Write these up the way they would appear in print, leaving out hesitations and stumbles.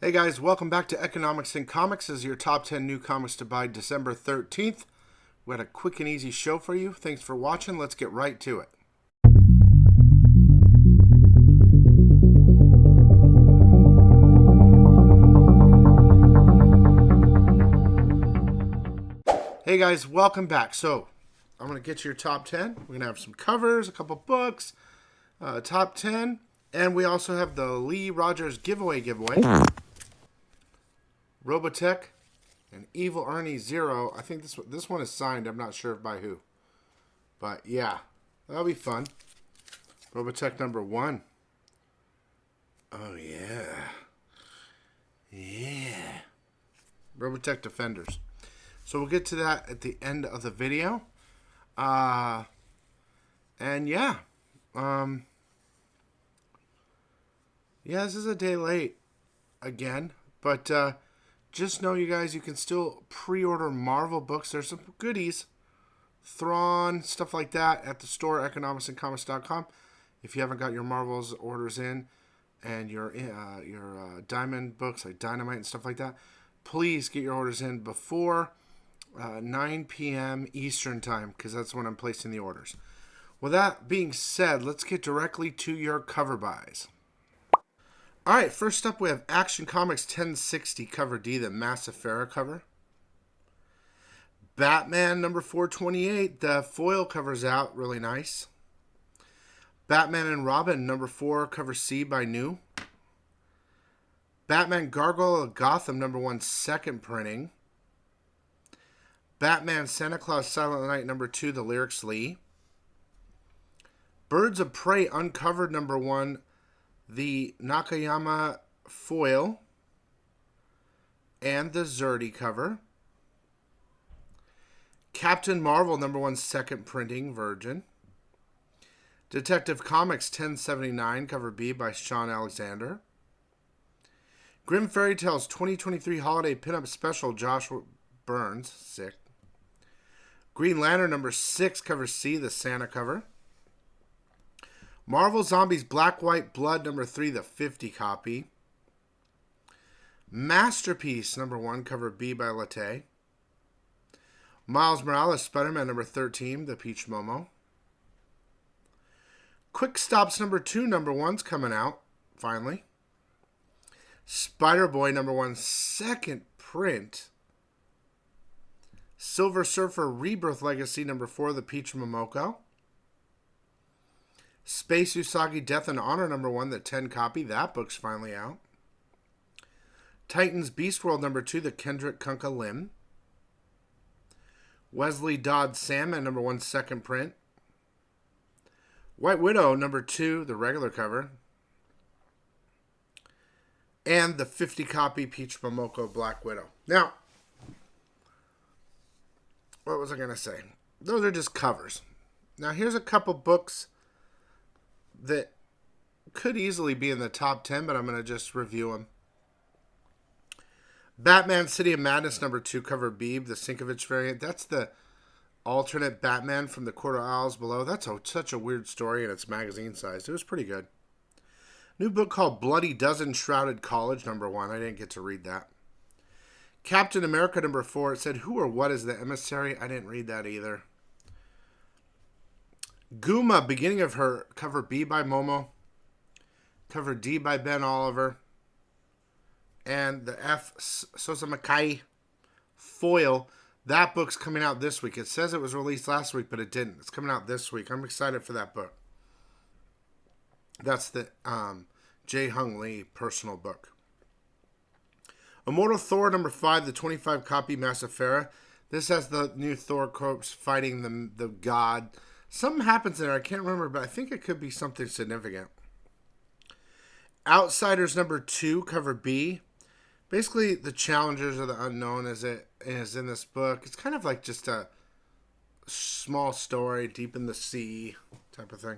Hey guys, welcome back to Economics and Comics. This is your top 10 new comics to buy December 13th. We had a quick and easy show for you. Thanks for watching. Let's get right to it. Hey guys, welcome back. So, I'm going to get you your top 10. We're going to have some covers, a couple books, top 10, and we also have the Lee Rogers giveaway. Robotech and Evil Ernie Zero. I think this one is signed. I'm not sure by who. But yeah, that'll be fun. Robotech number 1. Oh yeah. Yeah. Robotech Defenders. So we'll get to that at the end of the video. And yeah. Yeah, this is a day late again. But just know, you guys, you can still pre-order Marvel books. There's some goodies, Thrawn, stuff like that at the store, economicsandcomics.com. If you haven't got your Marvels orders in and your Diamond books like Dynamite and stuff like that, please get your orders in before 9 p.m. Eastern time, because that's when I'm placing the orders. With that being said, let's get directly to your cover buys. Alright, first up we have Action Comics 1060 cover D, the Massafera cover. Batman number 428, the foil cover's out, really nice. Batman and Robin number 4, cover C by New. Batman Gargoyle of Gotham number 1, second printing. Batman Santa Claus Silent Night number 2, the lyrics Lee. Birds of Prey uncovered number 1, the Nakayama foil and the Zerdy cover. Captain Marvel number 1, second printing, Virgin. Detective Comics 1079 cover B by Sean Alexander. Grim Fairy Tales 2023 Holiday Pinup Special, Josh Burns, sick. Green Lantern number 6 cover C, the Santa cover. Marvel Zombies Black White Blood number 3, the 50 copy. Masterpiece number 1, cover B by Latte. Miles Morales Spider-Man number 13, the Peach Momo. Quick Stops number 2, number 1's coming out, finally. Spider-Boy number 1, second print. Silver Surfer Rebirth Legacy number 4, the Peach Momoko. Space Usagi Death and Honor number 1, the 10 copy. That book's finally out. Titans Beast World number 2, the Kendrick Kunka Lim. Wesley Dodd Sandman number 1, second print. White Widow number 2, the regular cover. And the 50 copy Peach Momoko Black Widow. Now, what was I going to say? Those are just covers. Now, here's a couple books that could easily be in the top 10, but I'm going to just review them. Batman City of Madness number 2, cover Beeb, the Sinkovich variant. That's the alternate Batman from the Quarter Isles Below. That's such a weird story, and it's magazine sized. It was pretty good. New book called Bloody Dozen Shrouded College number 1. I didn't get to read that. Captain America number 4. It said, Who or What is the Emissary? I didn't read that either. Guma, beginning of her, cover B by Momo, cover D by Ben Oliver, and the F. Sosamakai foil. That book's coming out this week. It says it was released last week, but it didn't. It's coming out this week. I'm excited for that book. That's the Jae Hung Lee personal book. Immortal Thor number 5, the 25 copy Massafera. This has the new Thor corpse fighting the god. Something happens there. I can't remember, but I think it could be something significant. Outsiders number 2, cover B. Basically, the Challengers of the Unknown is in this book. It's kind of like just a small story, deep in the sea type of thing.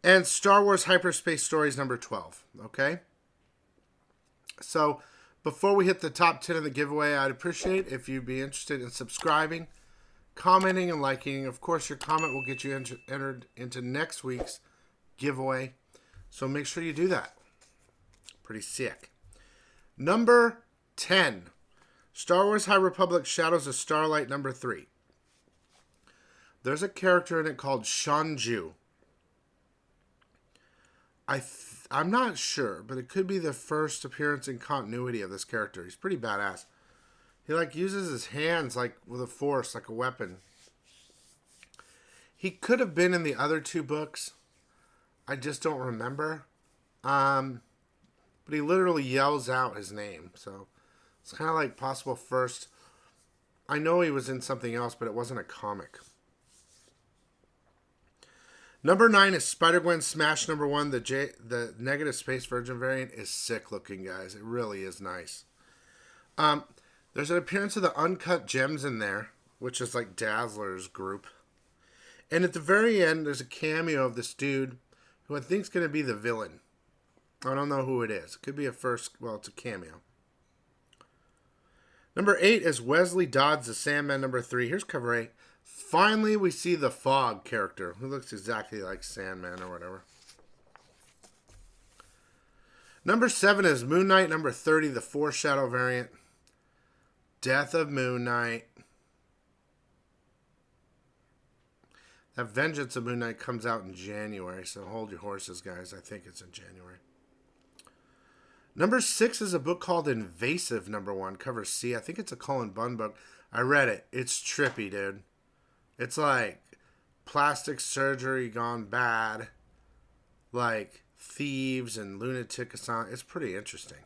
And Star Wars Hyperspace Stories number 12. Okay? So, before we hit the top 10 of the giveaway, I'd appreciate if you'd be interested in subscribing, commenting, and liking. Of course, your comment will get you entered into next week's giveaway. So make sure you do that. Pretty sick. Number 10. Star Wars High Republic Shadows of Starlight number 3. There's a character in it called Shanju. I'm not sure, but it could be the first appearance in continuity of this character. He's pretty badass. He like uses his hands like with a force, like a weapon. He could have been in the other 2 books. I just don't remember. But he literally yells out his name, so it's kind of like possible first. I know he was in something else, but it wasn't a comic. Number 9 is Spider-Gwen Smash number 1. The negative space virgin variant is sick looking, guys. It really is nice. There's an appearance of the Uncut Gems in there, which is like Dazzler's group. And at the very end, there's a cameo of this dude who I think is going to be the villain. I don't know who it is. It could be it's a cameo. Number 8 is Wesley Dodds, the Sandman number 3. Here's cover 8. Finally, we see the Fog character, who looks exactly like Sandman or whatever. Number 7 is Moon Knight number 30, the Foreshadow variant. Death of Moon Knight. That Vengeance of Moon Knight comes out in January, so hold your horses, guys. I think it's in January. Number 6 is a book called Invasive number 1, cover C. I think it's a Cullen Bunn book. I read it. It's trippy, dude. It's like plastic surgery gone bad, like thieves and lunatic asylum. It's pretty interesting.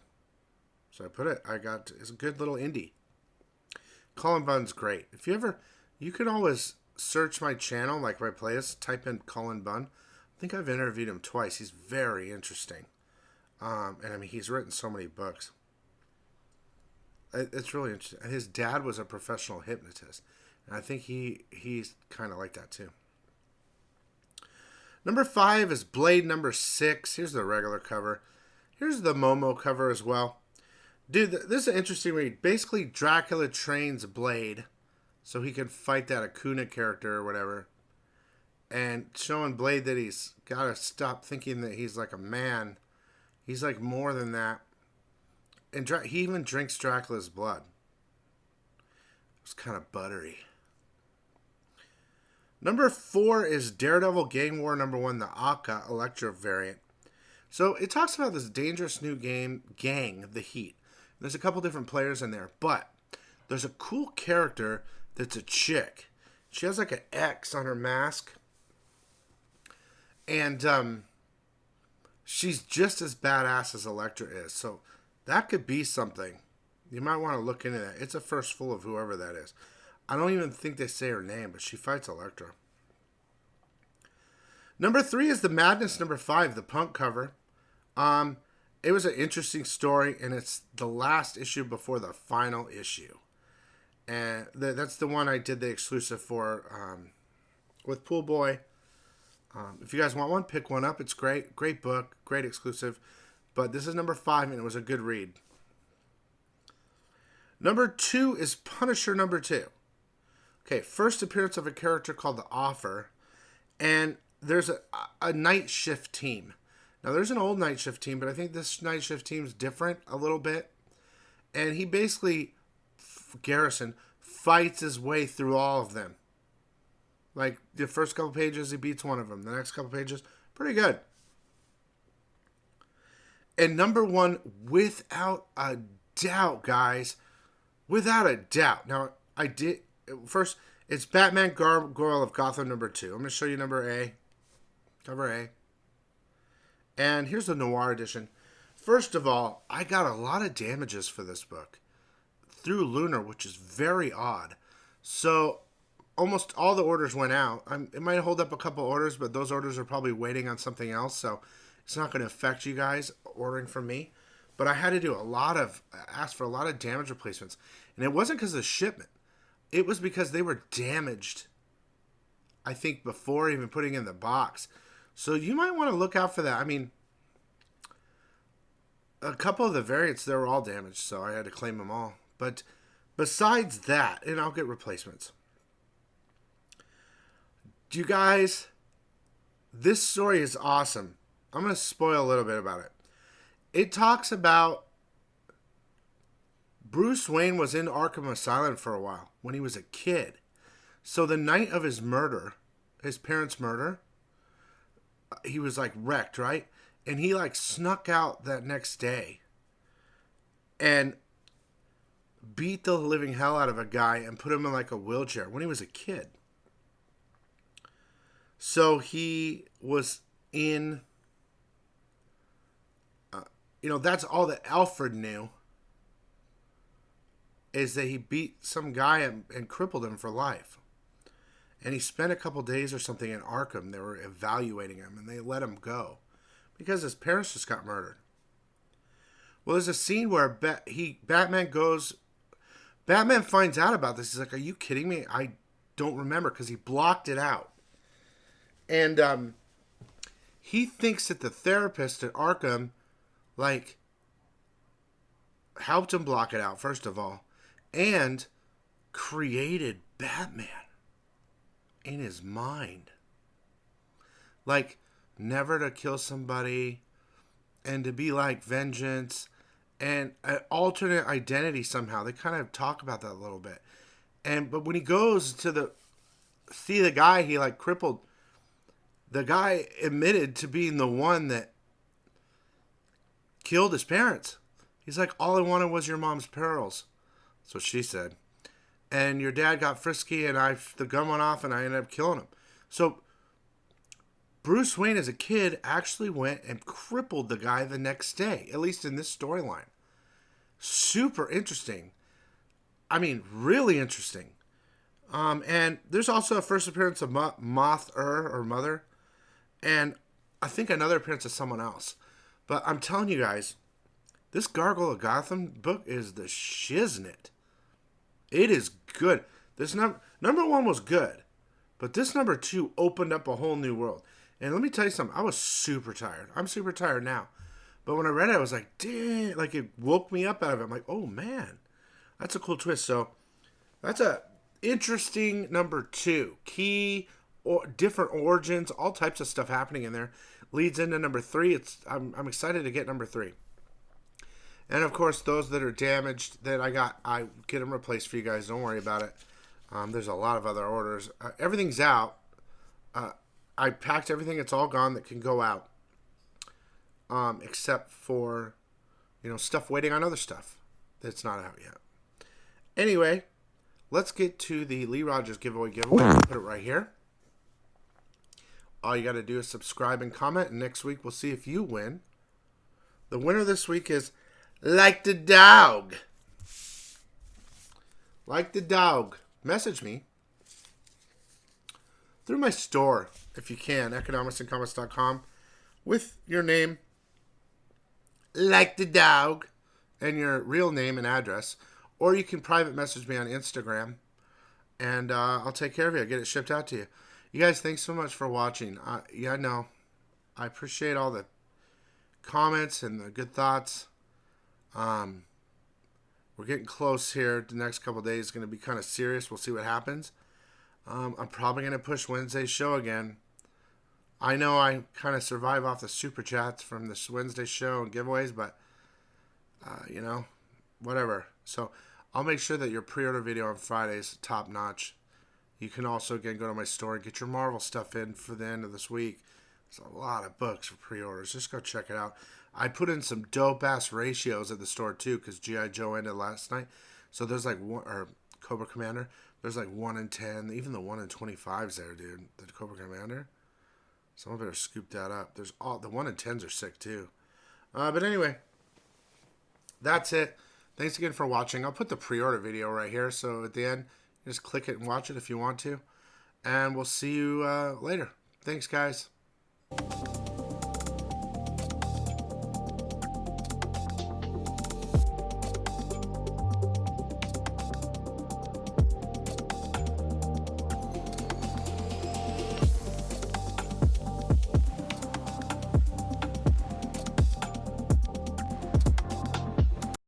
So it's a good little indie. Cullen Bunn's great. You can always search my channel, like my playlist, type in Cullen Bunn. I think I've interviewed him twice. He's very interesting. And I mean, he's written so many books. It's really interesting. His dad was a professional hypnotist. And I think he's kind of like that too. Number 5 is Blade number 6. Here's the regular cover. Here's the Momo cover as well. Dude, this is an interesting read. Basically, Dracula trains Blade so he can fight that Akuna character or whatever. And showing Blade that he's got to stop thinking that he's like a man. He's like more than that. And he even drinks Dracula's blood. It's kind of buttery. Number 4 is Daredevil Gang War number 1, the Akka Electra variant. So it talks about this dangerous new gang, the Heat. There's a couple different players in there, but there's a cool character that's a chick. She has like an X on her mask. And she's just as badass as Electra is. So that could be something. You might want to look into that. It's a first full of whoever that is. I don't even think they say her name, but she fights Electra. Number 3 is the Madness number 5, the Punk cover. It was an interesting story, and it's the last issue before the final issue. And that's the one I did the exclusive for with Pool Boy. If you guys want one, pick one up. It's great. Great book. Great exclusive. But this is number 5, and it was a good read. Number 2 is Punisher number 2. Okay, first appearance of a character called The Offer. And there's a night shift team. Now, there's an old night shift team, but I think this night shift team is different a little bit. And he basically, Garrison, fights his way through all of them. Like, the first couple pages, he beats one of them. The next couple pages, pretty good. And number 1, without a doubt, guys. Without a doubt. Now, first, it's Batman Gargoyle of Gotham number 2. I'm going to show you number A. Cover A. And here's the Noir edition. First of all, I got a lot of damages for this book through Lunar, which is very odd. So almost all the orders went out. It might hold up a couple orders, but those orders are probably waiting on something else. So it's not going to affect you guys ordering from me. But I had to ask for a lot of damage replacements. And it wasn't because of the shipment. It was because they were damaged, I think, before even putting in the box. So you might want to look out for that. I mean, a couple of the variants, they were all damaged, so I had to claim them all. But besides that, and I'll get replacements. You guys, this story is awesome. I'm going to spoil a little bit about it. It talks about Bruce Wayne was in Arkham Asylum for a while when he was a kid. So the night of his murder, his parents' murder, he was like wrecked, right? And he like snuck out that next day and beat the living hell out of a guy and put him in like a wheelchair when he was a kid. So he was in, that's all that Alfred knew, is that he beat some guy and crippled him for life. And he spent a couple days or something in Arkham. They were evaluating him and they let him go because his parents just got murdered. Well, there's a scene where Batman finds out about this. He's like, are you kidding me? I don't remember, because he blocked it out. And he thinks that the therapist at Arkham, like, helped him block it out, first of all, and created Batman in his mind. Like, never to kill somebody and to be like vengeance and an alternate identity somehow. They kind of talk about that a little bit. But when he goes to see the guy he like crippled, the guy admitted to being the one that killed his parents. He's like, all I wanted was your mom's pearls. That's what she said. And your dad got frisky and the gun went off and I ended up killing him. So Bruce Wayne as a kid actually went and crippled the guy the next day, at least in this storyline. Super interesting. I mean, really interesting. And there's also a first appearance of Mother, and I think another appearance of someone else. But I'm telling you guys, this Gargoyle of Gotham book is the shiznit. It is good. This number one was good, but this number 2 opened up a whole new world. And let me tell you something. I was super tired. I'm super tired now. But when I read it, I was like, damn. Like, it woke me up out of it. I'm like, oh, man. That's a cool twist. So, that's a interesting number 2. Key, or different origins, all types of stuff happening in there. Leads into number 3. I'm excited to get number 3. And, of course, those that are damaged that I get them replaced for you guys. Don't worry about it. There's a lot of other orders. Everything's out. I packed everything. It's all gone that can go out. Except for, stuff waiting on other stuff that's not out yet. Anyway, let's get to the Lee Rogers giveaway. Put it right here. All you got to do is subscribe and comment. And next week, we'll see if you win. The winner this week is Like the Dog. Like the Dog. Message me through my store, if you can, economicsandcomics.com, with your name, Like the Dog, and your real name and address. Or you can private message me on Instagram, and I'll take care of you. I'll get it shipped out to you. You guys, thanks so much for watching. I appreciate all the comments and the good thoughts. We're getting close here. The next couple of days is going to be kind of serious. We'll see what happens. I'm probably going to push Wednesday's show again. I know I kind of survive off the super chats from this Wednesday show and giveaways, but, whatever. So I'll make sure that your pre-order video on Friday is top notch. You can also, again, go to my store and get your Marvel stuff in for the end of this week. There's a lot of books for pre-orders. Just go check it out. I put in some dope-ass ratios at the store, too, because G.I. Joe ended last night. So there's like Cobra Commander. There's like 1 in 10. Even the 1 in 25's there, dude. The Cobra Commander. Someone better scoop that up. The 1 in 10s are sick, too. But anyway, that's it. Thanks again for watching. I'll put the pre-order video right here. So at the end, just click it and watch it if you want to. And we'll see you later. Thanks, guys.